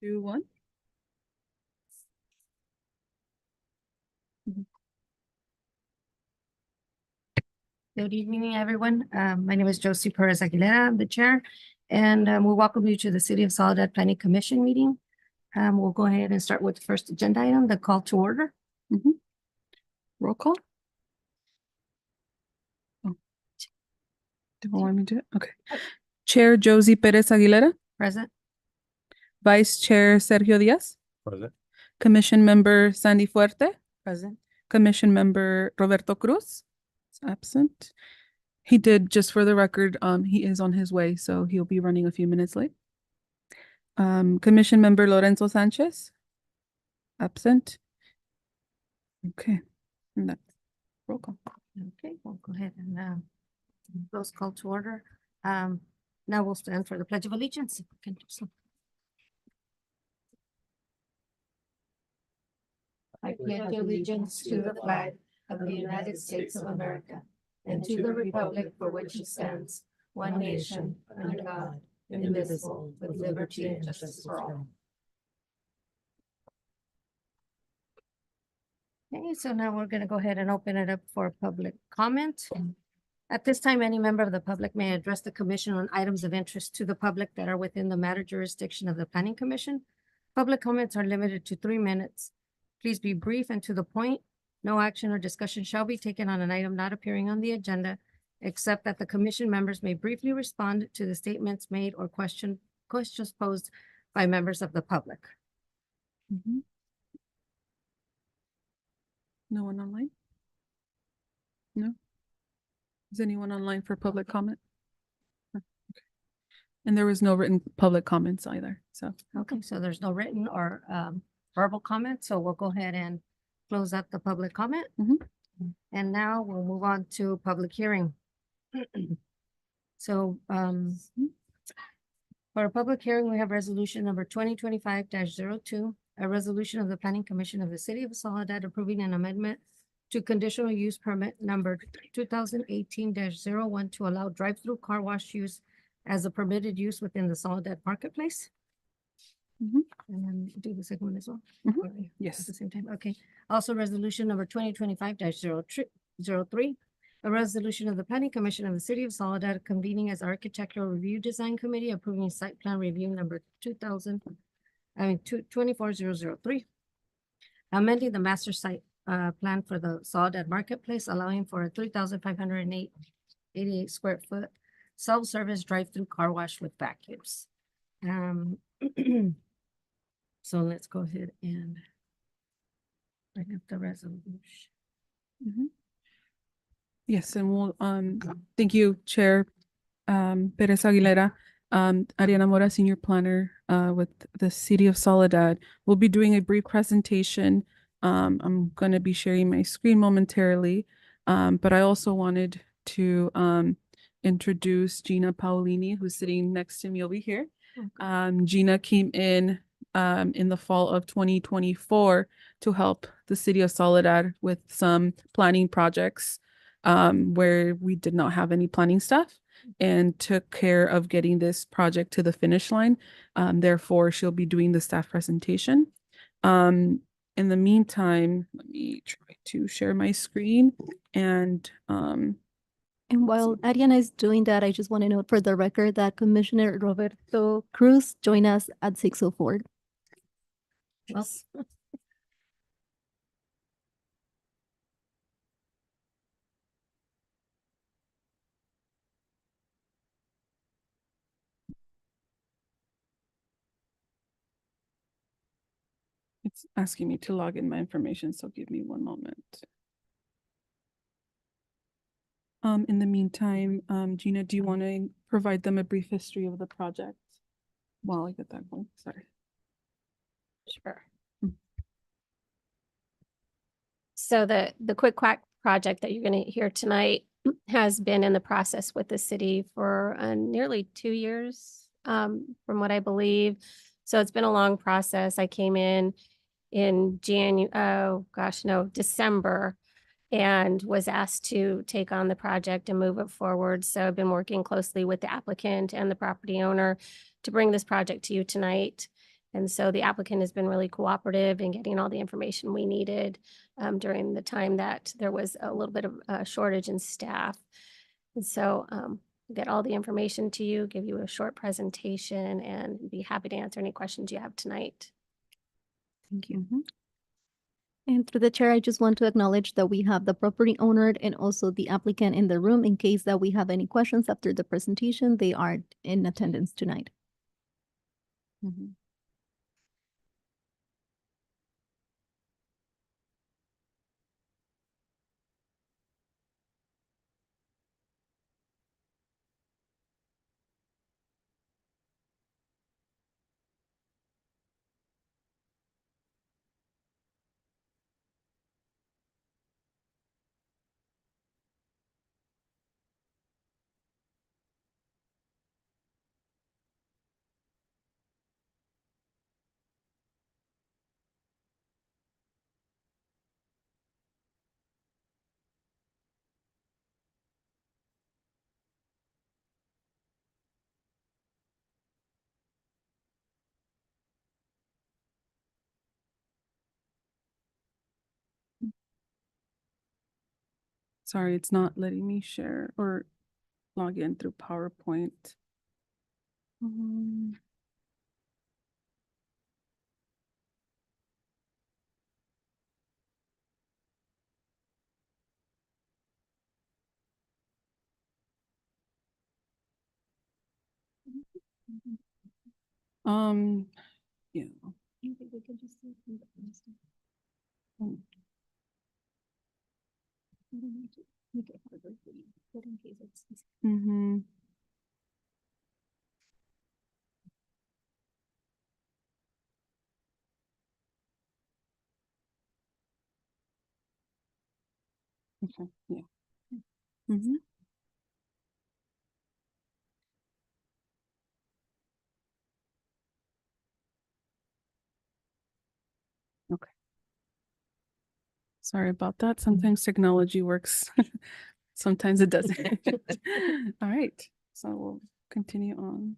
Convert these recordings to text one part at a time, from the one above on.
2, 1. Good evening, everyone. My name is Josie Perez Aguilera. I'm the chair, and we welcome you to the City of Soledad Planning Commission meeting. We'll go ahead and start with the first agenda item, the call to order. Roll call. Oh. Do you want me to do it? Okay. Chair Josie Perez Aguilera, Present. Vice Chair Sergio Diaz, Present. Commission Member Sandy Fuerte, Present. Commission Member Roberto Cruz is absent. He did, just for the record, he is on his way, so he'll be running a few minutes late. Commission Member Lorenzo Sanchez, absent. Okay, and that's roll call. Okay, we'll go ahead and close call to order. Now we'll stand for the Pledge of Allegiance. If we can do so. I pledge allegiance to the flag of the United States of America and to the republic for which it stands, one nation, under God, indivisible, with liberty and justice for all. Okay, so now we're going to go ahead and open it up for public comment. At this time, any member of the public may address the commission on items of interest to the public that are within the matter jurisdiction of the Planning Commission. Public comments are limited to 3 minutes. Please be brief and to the point. No action or discussion shall be taken on an item not appearing on the agenda, except that the commission members may briefly respond to the statements made or questions posed by members of the public. No one online? No? Is anyone online for public comment? Okay. And there was no written public comments either, so. Okay, so there's no written or verbal comment, so we'll go ahead and close up the public comment. And now we'll move on to public hearing. So for a public hearing, we have resolution number 2025-02, a resolution of the Planning Commission of the City of Soledad approving an amendment to conditional use permit number 2018-01 to allow drive-through car wash use as a permitted use within the Soledad Marketplace. And then do the second one as well. Or Yes. at the same time, okay. Also, resolution number 2025-03, a resolution of the Planning Commission of the City of Soledad convening as Architectural Review Design Committee approving site plan review number 24003, amending the master site plan for the Soledad Marketplace, allowing for a 3,588 square foot self-service drive-through car wash with vacuums. So let's go ahead and bring up the resolution. Yes, and we'll, thank you, Chair Perez Aguilera. Ariana Mora, Senior Planner with the City of Soledad. We'll be doing a brief presentation. I'm going to be sharing my screen momentarily, but I also wanted to introduce Gina Paolini, who's sitting next to me over here. Gina came in the fall of 2024 to help the City of Soledad with some planning projects where we did not have any planning staff, and took care of getting this project to the finish line. Therefore, she'll be doing the staff presentation. In the meantime, let me try to share my screen and while Ariana is doing that, I just want to note for the record that Commissioner Roberto Cruz joined us at 6:04. Yes. it's asking me to log in my information, so give me one moment. In the meantime, Gina, do you want to provide them a brief history of the project while I get that going? Sorry. Sure. So the Quick Quack project that you're going to hear tonight has been in the process with the city for nearly 2 years, from what I believe. So it's been a long process. I came in December, and was asked to take on the project and move it forward. So I've been working closely with the applicant and the property owner to bring this project to you tonight. And so the applicant has been really cooperative in getting all the information we needed during the time that there was a little bit of a shortage in staff. And so we'll get all the information to you, give you a short presentation, and be happy to answer any questions you have tonight. Thank you. And through the chair, I just want to acknowledge that we have the property owner and also the applicant in the room in case that we have any questions after the presentation. They are in attendance tonight. Mhm. Sorry, it's not letting me share or log in through PowerPoint. Yeah. Mm. Mhm. Okay, yeah. Mhm. Okay. Sorry about that. Sometimes technology works. Sometimes it doesn't. All right, so we'll continue on.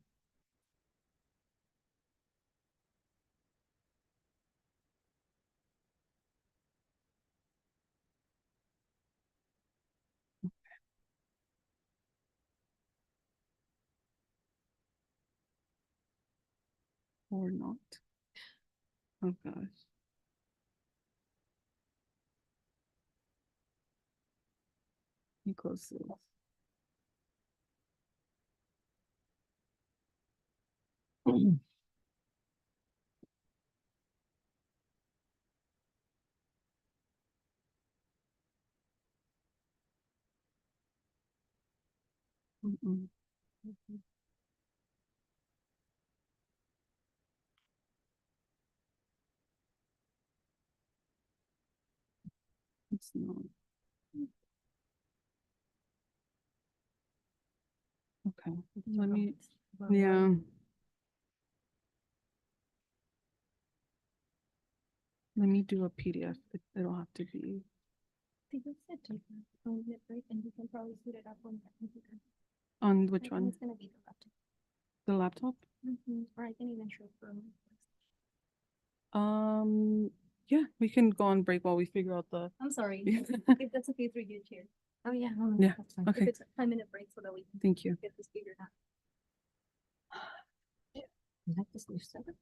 Or not. Oh gosh. Let me close this. Mm-mm. It's not. Okay, let me, yeah. Let me do a PDF. It'll have to be on which one? It's gonna be the laptop. The laptop? Or I can even show from. Yeah, we can go on break while we figure out the. I'm sorry, Yeah. if that's okay through you, Chair. Oh, yeah. Yeah, that's fine. If Okay, it's a 5-minute break so that we can thank you. get this figured out. Is that this new setup?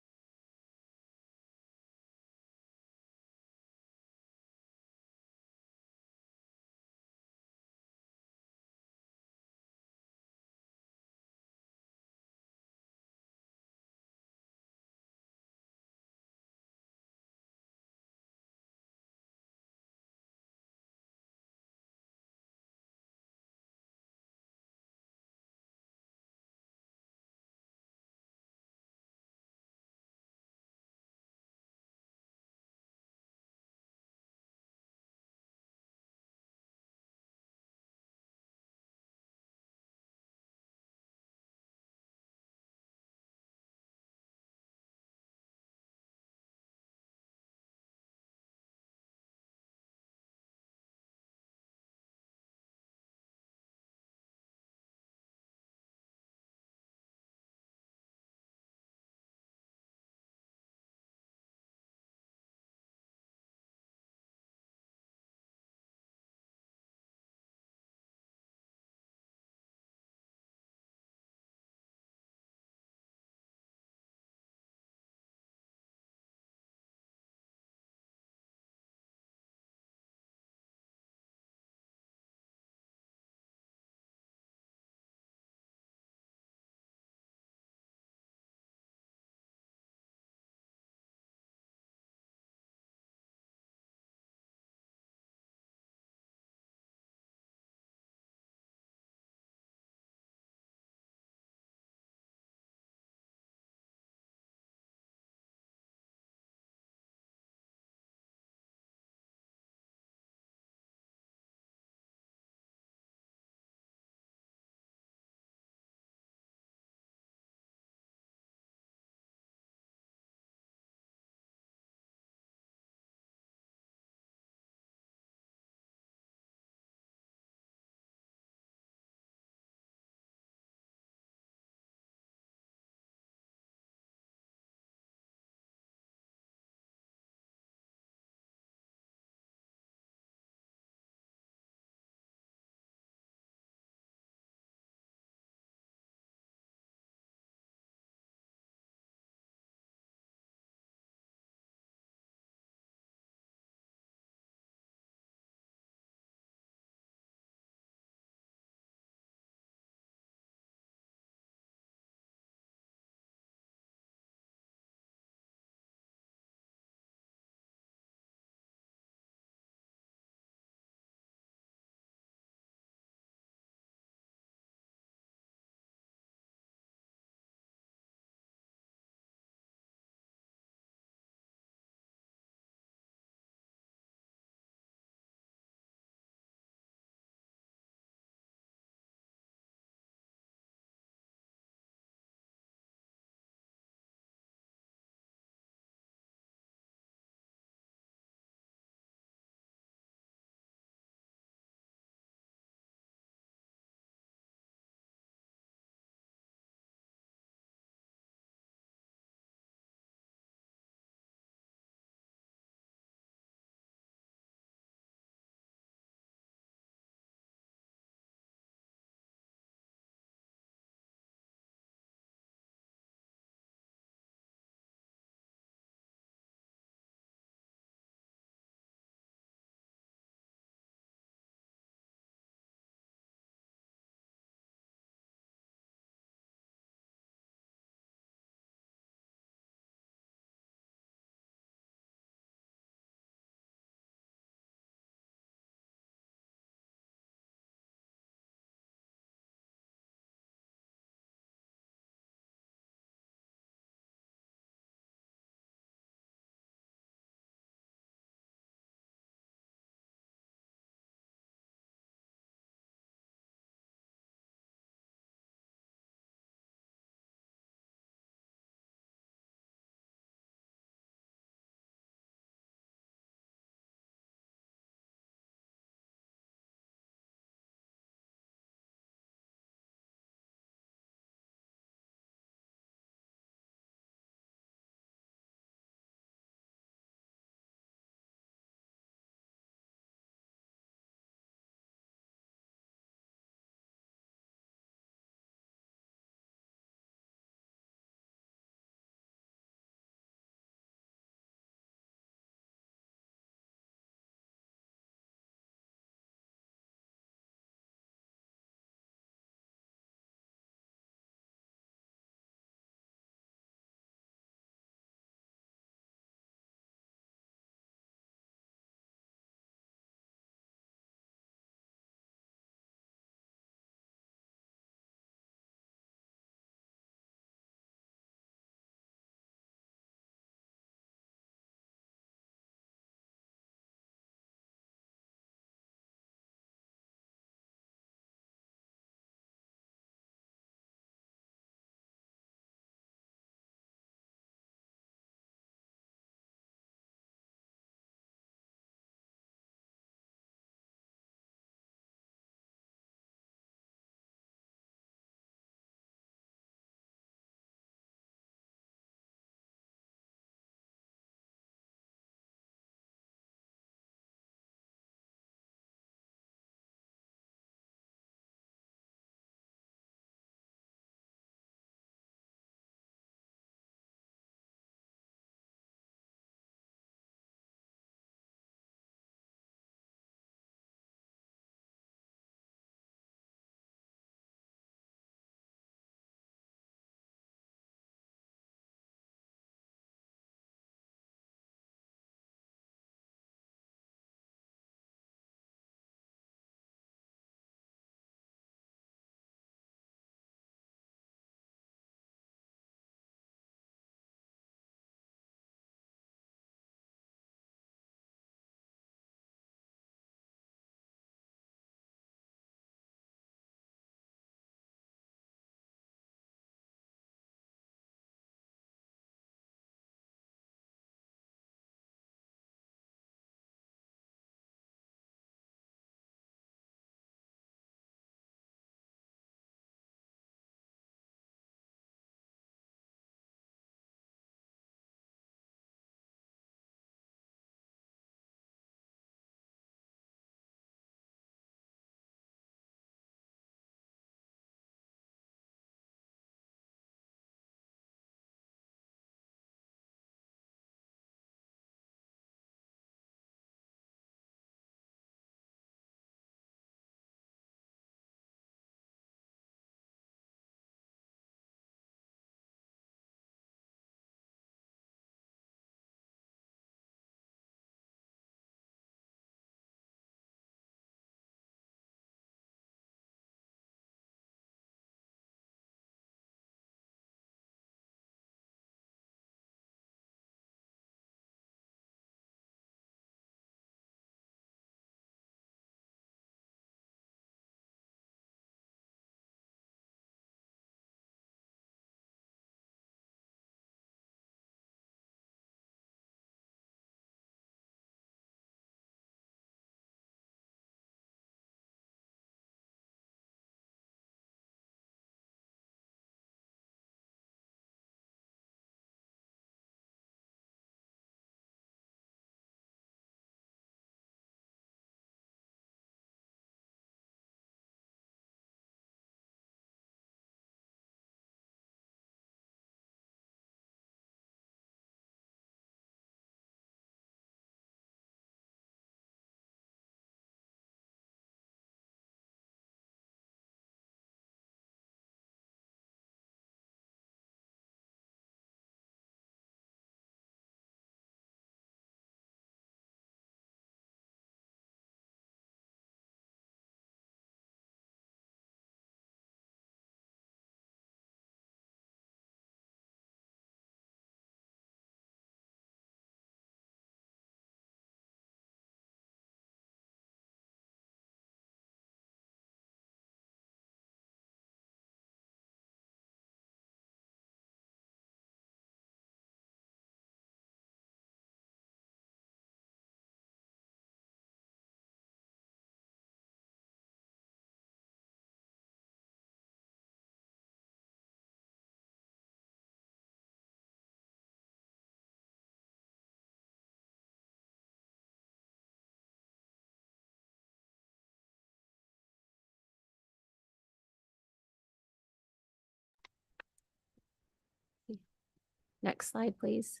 Next slide, please.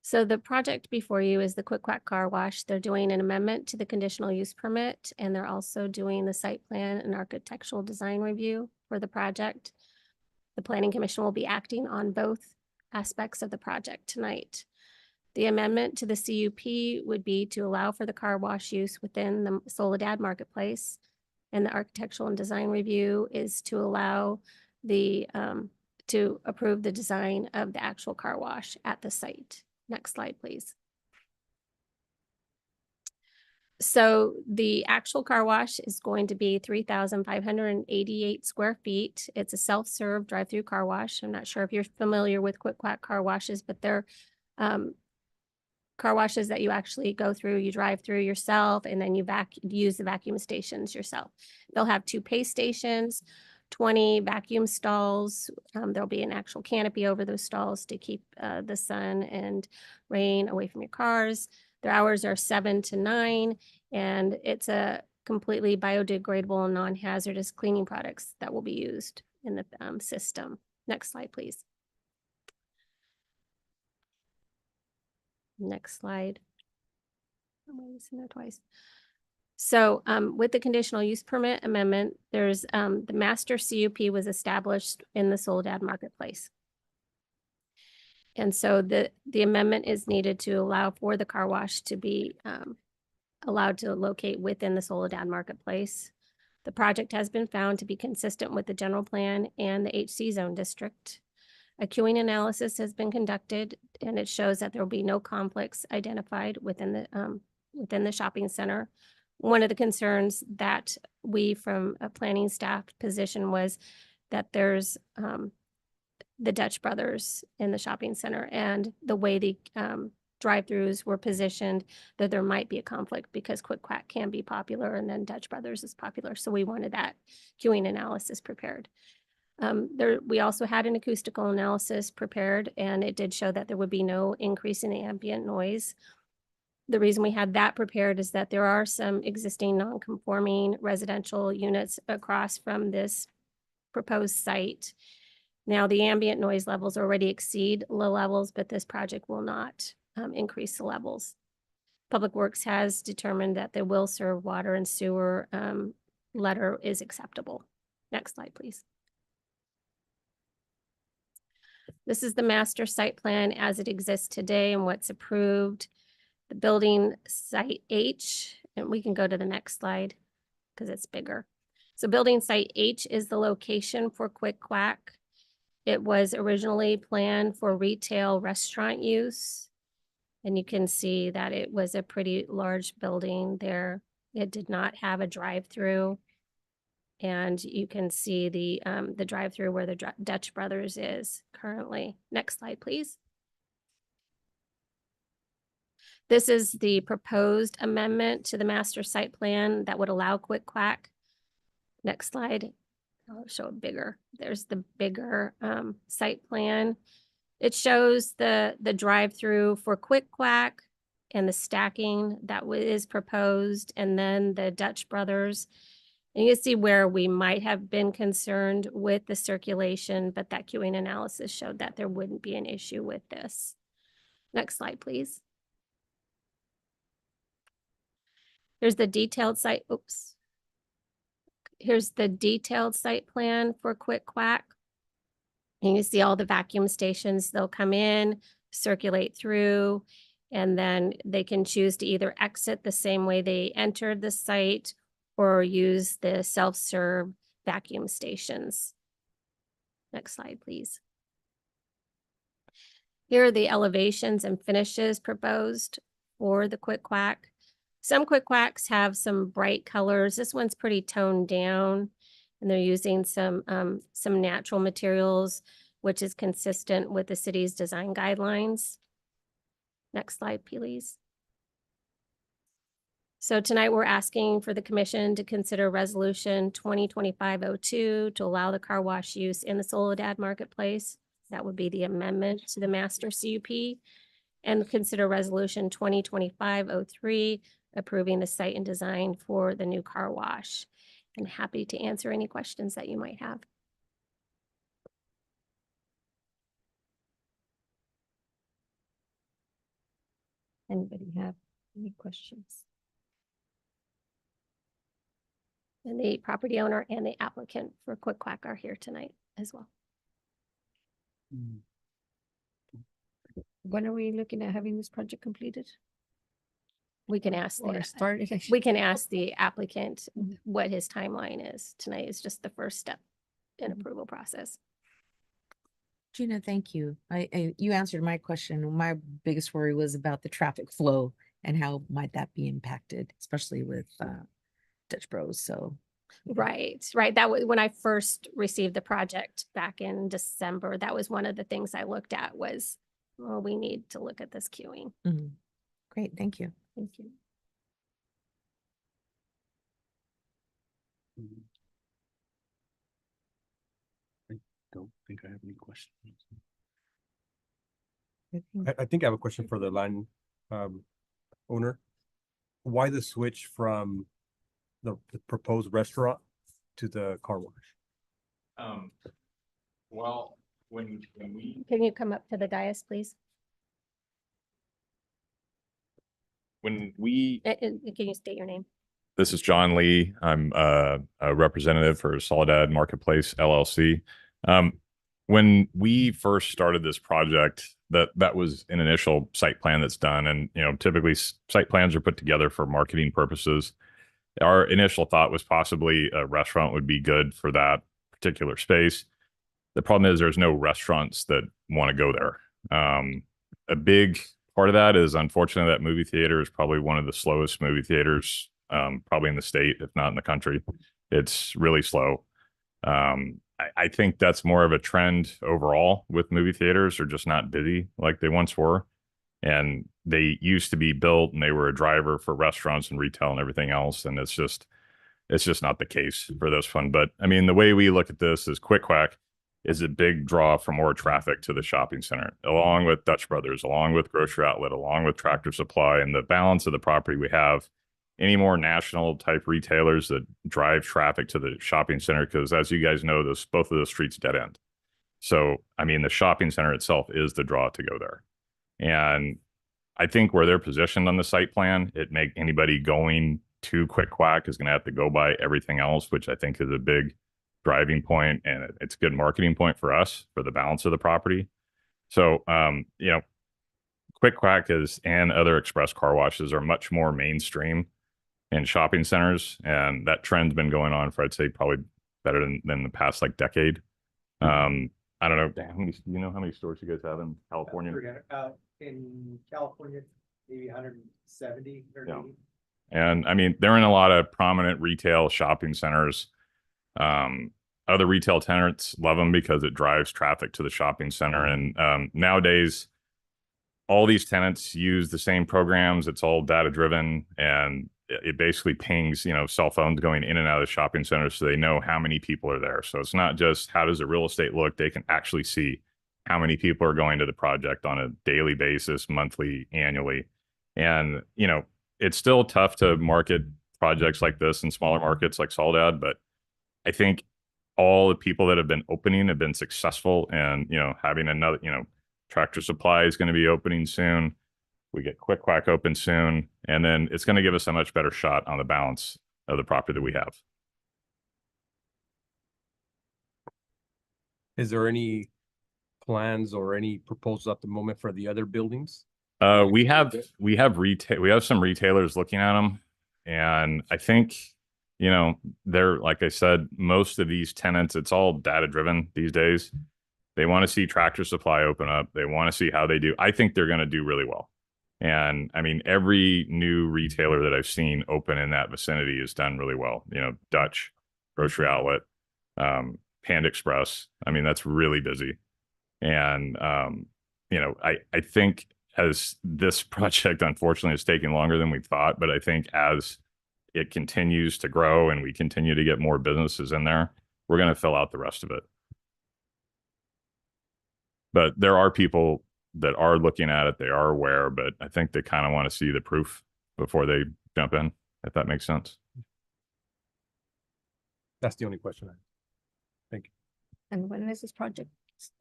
So the project before you is the Quick Quack Car Wash. They're doing an amendment to the conditional use permit, and they're also doing the site plan and architectural design review for the project. The Planning Commission will be acting on both aspects of the project tonight. The amendment to the CUP would be to allow for the car wash use within the Soledad Marketplace. And the architectural and design review is to allow the, to approve the design of the actual car wash at the site. Next slide, please. So the actual car wash is going to be 3,588 square feet. It's a self-serve drive-through car wash. I'm not sure if you're familiar with Quick Quack car washes, but they're car washes that you actually go through, you drive through yourself, and then you use the vacuum stations yourself. They'll have 2 pay stations, 20 vacuum stalls. There'll be an actual canopy over those stalls to keep the sun and rain away from your cars. Their hours are 7 to 9, and it's a completely biodegradable and non-hazardous cleaning products that will be used in the system. Next slide, please. Next slide. Am I missing that twice? So with the conditional use permit amendment, there's the master CUP was established in the Soledad Marketplace. And so the amendment is needed to allow for the car wash to be allowed to locate within the Soledad Marketplace. The project has been found to be consistent with the general plan and the HC zone district. A queuing analysis has been conducted, and it shows that there will be no conflicts identified within the shopping center. One of the concerns that we from a planning staff position was that there's the Dutch Brothers in the shopping center, and the way the drive-throughs were positioned, that there might be a conflict because Quick Quack can be popular and then Dutch Brothers is popular. So we wanted that queuing analysis prepared. We also had an acoustical analysis prepared, and it did show that there would be no increase in ambient noise. The reason we had that prepared is that there are some existing non-conforming residential units across from this proposed site. Now, the ambient noise levels already exceed low levels, but this project will not increase the levels. Public Works has determined that they will serve water and sewer. Letter is acceptable. Next slide, please. This is the master site plan as it exists today and what's approved. The building site H, and we can go to the next slide because it's bigger. So building site H is the location for Quick Quack. It was originally planned for retail restaurant use. And you can see that it was a pretty large building there. It did not have a drive-through. And you can see the drive-through where the Dutch Brothers is currently. Next slide, please. This is the proposed amendment to the master site plan that would allow Quick Quack. Next slide. I'll show it bigger. There's the bigger site plan. It shows the drive-through for Quick Quack and the stacking that is proposed, and then the Dutch Brothers. And you can see where we might have been concerned with the circulation, but that queuing analysis showed that there wouldn't be an issue with this. Next slide, please. Here's the detailed site. Oops. Here's the detailed site plan for Quick Quack. And you see all the vacuum stations. They'll come in, circulate through, and then they can choose to either exit the same way they entered the site or use the self-serve vacuum stations. Next slide, please. Here are the elevations and finishes proposed for the Quick Quack. Some Quick Quacks have some bright colors. This one's pretty toned down, and they're using some natural materials, which is consistent with the city's design guidelines. Next slide, please. So tonight we're asking for the commission to consider resolution 2025-02 to allow the car wash use in the Soledad Marketplace. That would be the amendment to the master CUP, and consider resolution 2025-03 approving the site and design for the new car wash. And happy to answer any questions that you might have. Anybody have any questions? And the property owner and the applicant for Quick Quack are here tonight as well. When are we looking at having this project completed We can ask or the, started? we can ask the applicant what his timeline is. Tonight is just the first step in approval process. Gina, thank you. You answered my question. My biggest worry was about the traffic flow and how might that be impacted, especially with Dutch Bros. So Right, right. That was when I first received the project back in December. That was one of the things I looked at was, well, we need to look at this queuing. mhm. Great, thank you. Thank you. Don't think I have any questions. I think I have a question for the line owner. Why the switch from the proposed restaurant to the car wash? Well, when we, Can you come up to the dais, please? when we, And can you state your name? this is John Lee. I'm a representative for Soledad Marketplace LLC. When we first started this project, that was an initial site plan that's done. And, you know, typically site plans are put together for marketing purposes. Our initial thought was possibly a restaurant would be good for that particular space. The problem is there's no restaurants that want to go there. A big part of that is unfortunately that movie theater is probably one of the slowest movie theaters, probably in the state, if not in the country. It's really slow. I think that's more of a trend overall with movie theaters. They're just not busy like they once were. And they used to be built and they were a driver for restaurants and retail and everything else. And it's just not the case for this one. But I mean, the way we look at this is Quick Quack is a big draw for more traffic to the shopping center, along with Dutch Brothers, along with Grocery Outlet, along with Tractor Supply, and the balance of the property we have. Any more national type retailers that drive traffic to the shopping center, because as you guys know, both of those streets dead end. So, I mean, the shopping center itself is the draw to go there. And I think where they're positioned on the site plan, it make anybody going to Quick Quack is going to have to go by everything else, which I think is a big driving point, and it's a good marketing point for us for the balance of the property. So, you know, Quick Quack and other express car washes are much more mainstream in shopping centers, and that trend's been going on for, I'd say, probably better than the past like decade. I don't know, do you know how many stores you guys have in California? In California, maybe 170 or Yeah. 80. And I mean, they're in a lot of prominent retail shopping centers. Other retail tenants love them because it drives traffic to the shopping center. And nowadays, all these tenants use the same programs. It's all data driven, and it basically pings, you know, cell phones going in and out of the shopping center, so they know how many people are there. So it's not just how does the real estate look. They can actually see how many people are going to the project on a daily basis, monthly, annually. And, you know, it's still tough to market projects like this in smaller markets like Soledad, but I think all the people that have been opening have been successful, and, you know, having another, you know, Tractor Supply is going to be opening soon. We get Quick Quack open soon, and then it's going to give us a much better shot on the balance of the property that we have. Is there any plans or any proposals at the moment for the other buildings? We have some retailers looking at them, and I think, you know, they're, like I said, most of these tenants, it's all data driven these days. They want to see Tractor Supply open up. They want to see how they do. I think they're going to do really well. And I mean, every new retailer that I've seen open in that vicinity has done really well. You know, Dutch, Grocery Outlet, Panda Express. I mean, that's really busy. And, you know, I think as this project, unfortunately, is taking longer than we thought, but I think as it continues to grow and we continue to get more businesses in there, we're going to fill out the rest of it. But there are people that are looking at it, they are aware, but I think they kind of want to see the proof before they jump in, if that makes sense. That's the only question I have. Thank you. And when is this project?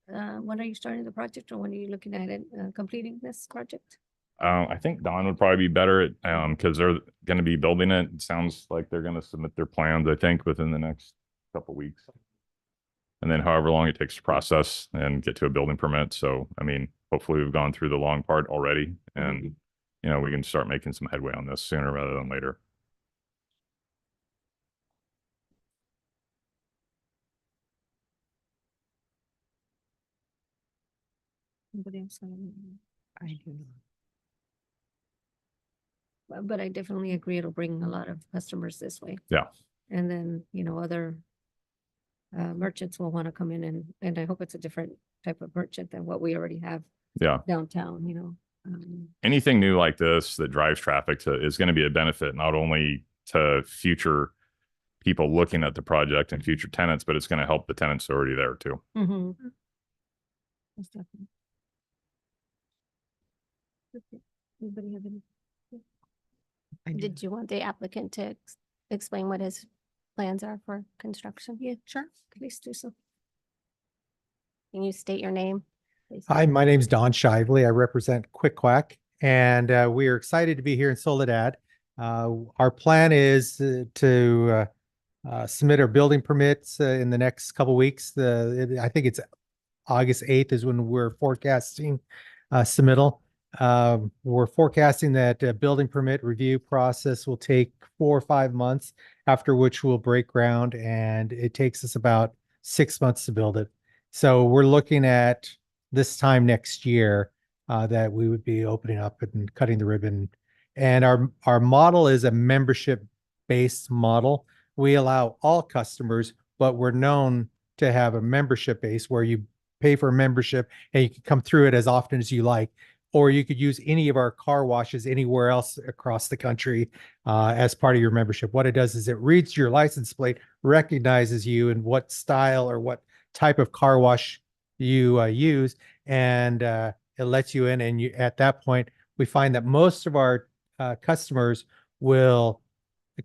When are you starting the project, or when are you looking at it, completing this project? I think Don would probably be better at, because they're going to be building it. It sounds like they're going to submit their plans, I think, within the next couple weeks. And then however long it takes to process and get to a building permit. So, I mean, hopefully we've gone through the long part already and, you know, we can start making some headway on this sooner rather than later. Anybody else? I do not. But I definitely agree it'll bring a lot of customers this way. Yeah. And then, you know, other merchants will want to come in and I hope it's a different type of merchant than what we already have Yeah. downtown, you know. Anything new like this that drives traffic is going to be a benefit, not only to future people looking at the project and future tenants, but it's going to help the tenants already there too. Mhm. Most definitely. Okay. Anybody have any? I do Did you want the applicant to explain what his plans are for construction? Yeah, sure. Please do so. Can you state your name? please? Hi, my name's Don Shively. I represent Quick Quack, and we are excited to be here in Soledad. Our plan is to submit our building permits in the next couple weeks. I think it's August 8th is when we're forecasting submittal. We're forecasting that building permit review process will take 4 or 5 months, after which we'll break ground, and it takes us about 6 months to build it. So we're looking at this time next year that we would be opening up and cutting the ribbon. And our model is a membership-based model. We allow all customers, but we're known to have a membership base where you pay for a membership and you can come through it as often as you like, or you could use any of our car washes anywhere else across the country as part of your membership. What it does is it reads your license plate, recognizes you and what style or what type of car wash you use, and it lets you in. And at that point, we find that most of our customers will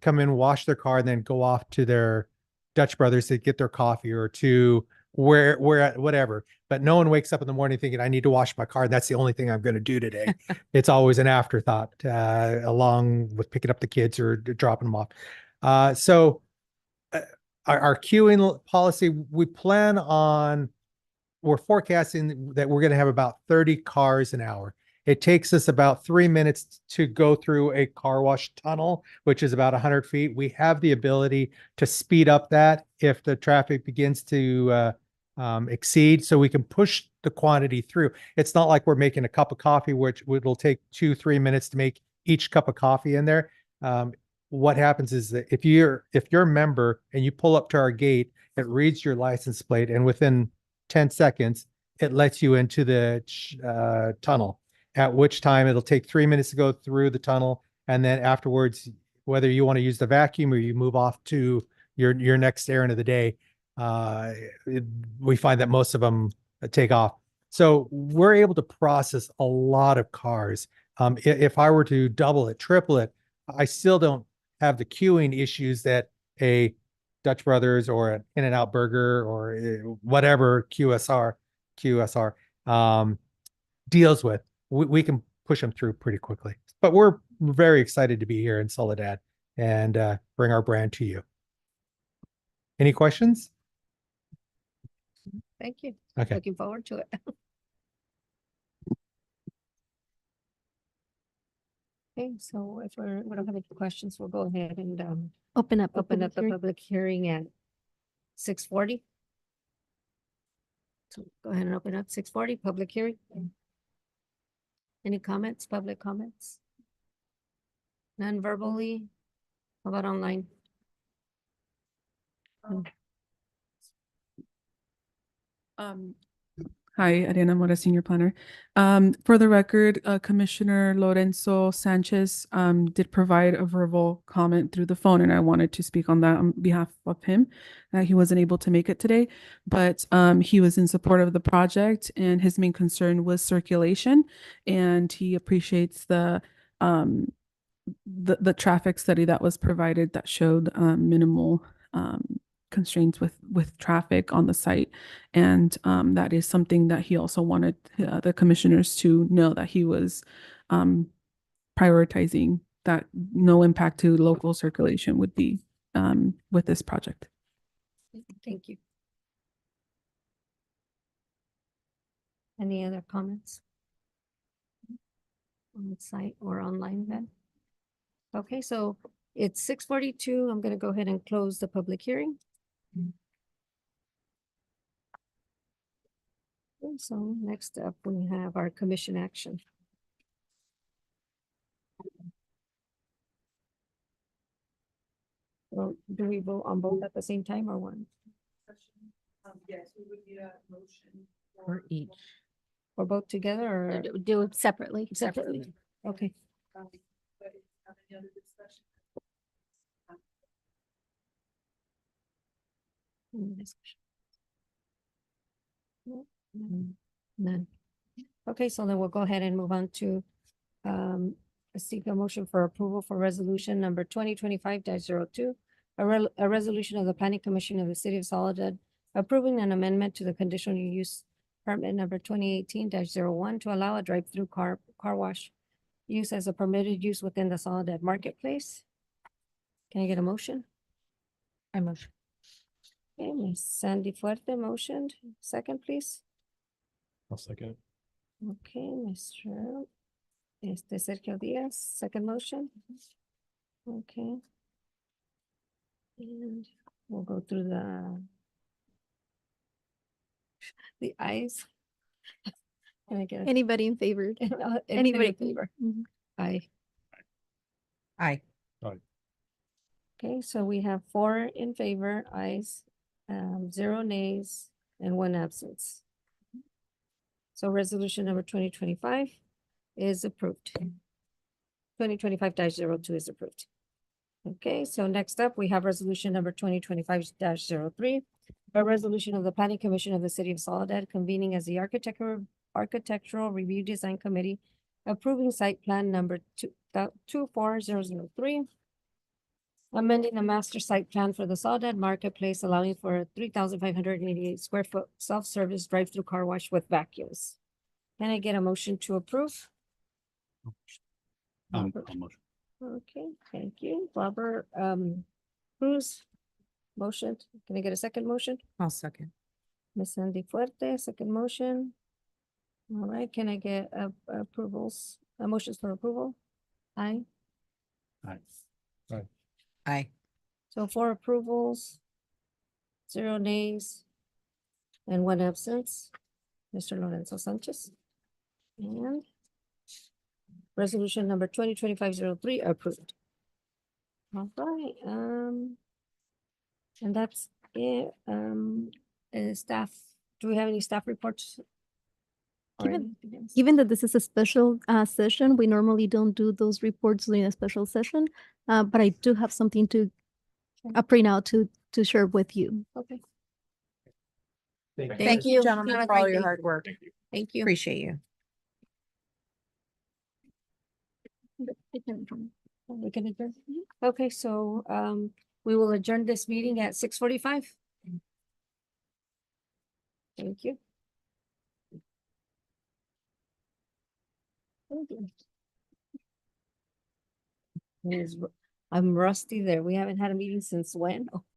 come in, wash their car, and then go off to their Dutch Brothers to get their coffee or to whatever. But no one wakes up in the morning thinking, I need to wash my car. And that's the only thing I'm going to do today. It's always an afterthought along with picking up the kids or dropping them off. So our queuing policy, we're forecasting that we're going to have about 30 cars an hour. It takes us about 3 minutes to go through a car wash tunnel, which is about 100 feet. We have the ability to speed up that if the traffic begins to exceed, so we can push the quantity through. It's not like we're making a cup of coffee, which will take 2-3 minutes to make each cup of coffee in there. What happens is that if you're a member and you pull up to our gate, it reads your license plate, and within 10 seconds, it lets you into the tunnel, at which time it'll take 3 minutes to go through the tunnel. And then afterwards, whether you want to use the vacuum or you move off to your next errand of the day, we find that most of them take off. So we're able to process a lot of cars. If I were to double it, triple it, I still don't have the queuing issues that a Dutch Brothers or an In-N-Out Burger or whatever QSR deals with. We can push them through pretty quickly. But we're very excited to be here in Soledad and bring our brand to you. Any questions? Thank you. Okay. Looking forward to it. Okay, so if we don't have any questions, we'll go ahead and Open up. open up the hearing. public hearing at 6:40. So go ahead and open up 6:40, public hearing. Any comments, public comments? None verbally? How about online? Hi, Ariana Mora, Senior Planner. For the record, Commissioner Lorenzo Sanchez did provide a verbal comment through the phone, and I wanted to speak on that on behalf of him. He wasn't able to make it today, but he was in support of the project, and his main concern was circulation, and he appreciates the traffic study that was provided that showed minimal constraints with traffic on the site. And that is something that he also wanted the commissioners to know, that he was prioritizing that no impact to local circulation would be with this project. Thank you. Any other comments? On the site or online then? Okay, so it's 6:42. I'm gonna go ahead and close the public hearing. Okay, so next up, we have our commission action. Well, do we vote on both at the same time or one? Yes, we would need a motion. For each. Or both together or Do it separately. separately? Okay, any discussion? No, none. Okay, so then we'll go ahead and move on to seek a motion for approval for resolution number 2025-02. A resolution of the Planning Commission of the City of Soledad approving an amendment to the conditional use permit number 2018-01 to allow a drive-through car wash use as a permitted use within the Soledad Marketplace. Can I get a motion? I motion. Okay, Ms. Sandy Fuerte motioned. Second, please. I'll second. Okay, Mr. Sergio Diaz, second motion. Okay. And we'll go through the ayes. Can I get a- Anybody in favor? anybody in favor? Mhm. Aye. Aye. Okay, so we have 4 in favor, ayes, 0 nays, and 1 absence. So resolution number 2025 is approved. 2025-02 is approved. Okay, so next up, we have resolution number 2025-03. A resolution of the Planning Commission of the City of Soledad convening as the Architectural Review Design Committee, approving site plan number 24003. Amending the master site plan for the Soledad Marketplace, allowing for a 3,588 square foot self-service drive-through car wash with vacuums. Can I get a motion to approve? Robert. Okay, thank you. Robert, Cruz, motion. Can I get a second motion? I'll second. Ms. Sandy Fuerte, second motion. All right, can I get approvals, motions for approval? Aye. Aye. So 4 approvals, 0 nays, and 1 absence. Mr. Lorenzo Sanchez. And resolution number 2025-03 approved. All right, and that's it. Staff, do we have any staff reports? Or Given- anything else? Given that this is a special session, we normally don't do those reports during a special session, but I do have something to print out to share with you. Okay. Thank you, gentlemen, Have a for all great your day. hard work. Thank you. Appreciate you. We can adjourn. Okay, so we will adjourn this meeting at 6:45. Thank you. I'm rusty there. We haven't had a meeting since when? Oh.